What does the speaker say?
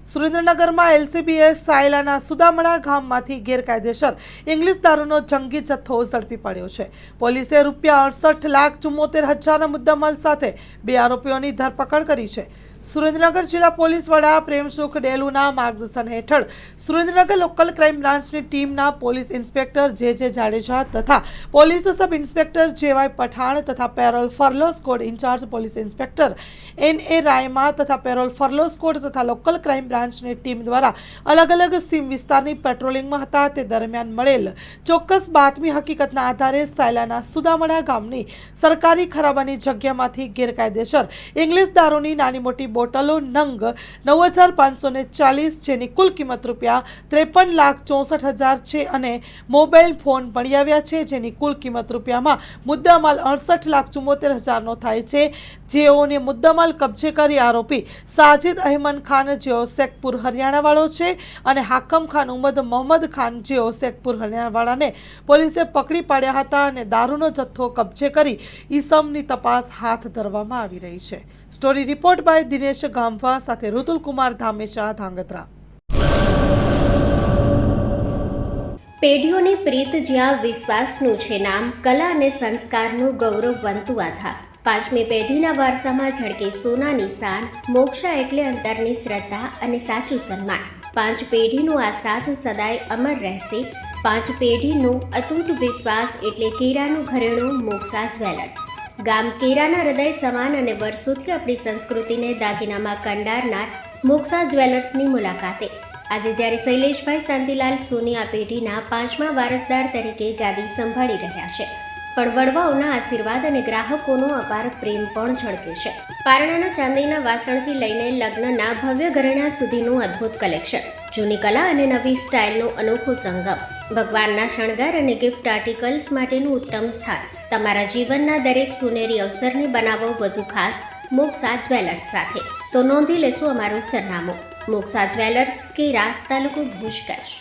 સુરેન્દ્રનગરમાં એલસીબીએસ સાયલાના સુદામડા ગામમાંથી ગેરકાયદેસર ઇંગ્લિશ દારૂનો જંગી જથ્થો ઝડપી પડ્યો છે. પોલીસે ₹68,74,000 મુદ્દામાલ સાથે 2 આરોપીઓની ધરપકડ કરી છે. સુરેન્દ્રનગર જિલ્લા પોલીસ વડા પ્રેમસુખ ડેલુના માર્ગદર્શન હેઠળ સુરેન્દ્રનગર લોકલ ક્રાઇમ બ્રાન્ચની ટીમના પોલીસ ઇન્સ્પેક્ટર જે જાડેજા તથા police sub inspector J Y Pathan તથા parole furlough squad incharge police inspector NA Rayma તથા પેરોલ ફરલો સ્કોડ તથા લોકલ ક્રાઇમ બ્રાન્ચની ટીમ દ્વારા અલગ અલગ સીમ વિસ્તારની પેટ્રોલિંગમાં હતા. તે દરમિયાન મળેલ ચોક્કસ બાતમી હકીકતના આધારે સાયલાના સુદામડા ગામની સરકારી ખરાબાની જગ્યામાંથી ગેરકાયદેસર ઇંગ્લિશ દારૂની નાની મોટી બોટલો નંગ 9,540 જેની કુલ કિંમત ₹53,64,000 છે અને મોબાઈલ ફોન મળી આવ્યા છે, જેની કુલ કિંમત રૂપિયામાં મુદ્દામાલ 68,74,000 થાય છે. જેઓને મુદ્દામાલ કબજે કરી આરોપી સાજિદ અહેમદ ખાન જેઓ શેખપુર હરિયાણા વાળો છે અને હાકમ ખાન ઉમદ મોહમ્મદ ખાન જેઓ શેખપુર હરિયાણા વાળાને પોલીસે પકડી પાડ્યા હતા અને દારૂનો જથ્થો કબજે કરી ઈસમની તપાસ હાથ ધરવામાં આવી રહી છે. સ્ટોરી રિપોર્ટ બાય દિનેશ ગામવા સાથે ઋતુલ કુમાર ધામેચા, ધાંગધ્રા. પેઢીઓની પ્રીત જ્યાં વિશ્વાસનું છે નામ, કલા અને સંસ્કારનું ગૌરવ બનતું આધાર. 5મી પેઢીના વારસામાં ઝળકે સોનાની શાન, મોક્ષા એટલે અંતરની શ્રદ્ધા અને સાચું સન્માન. 5 પેઢીનું આ સાથ સદાય અમર રહેશે. 5 પેઢીનું અતૂટ વિશ્વાસ એટલે કેરાનું ઘરેણું મોક્ષા જ્વેલર્સ. ગામ કેરાના હૃદય સમાન અને વર્ષોથી આપણી સંસ્કૃતિને દાગીનામાં કંડારનાર મોક્ષા જ્વેલર્સની મુલાકાતે આજે જ્યારે શૈલેષભાઈ શાંતિલાલ સોની આ પેઢીના 5મા વારસદાર તરીકે ગાદી સંભાળી રહ્યા છે, પણ વડવાઓના આશીર્વાદ અને ગ્રાહકોનો અપાર પ્રેમ પણ ઝળકે છે. પારણાના ચાંદીના વાસણથી લઈને લગ્નના ભવ્ય ઘરેણા સુધીનું અદ્ભુત કલેક્શન, જૂની કલા અને નવી સ્ટાઇલનો અનોખો સંગમ, ભગવાનના શણગાર અને ગિફ્ટ આર્ટિકલ્સ માટેનું ઉત્તમ સ્થાન. તમારા જીવનના દરેક સોનેરી અવસરને બનાવો વધુ ખાસ મોક્ષા જ્વેલર્સ સાથે. તો નોંધી લેશો અમારું સરનામું: મોક્ષા જ્વેલર્સ, કેરા, તાલુકો ભુજ, કચ્છ.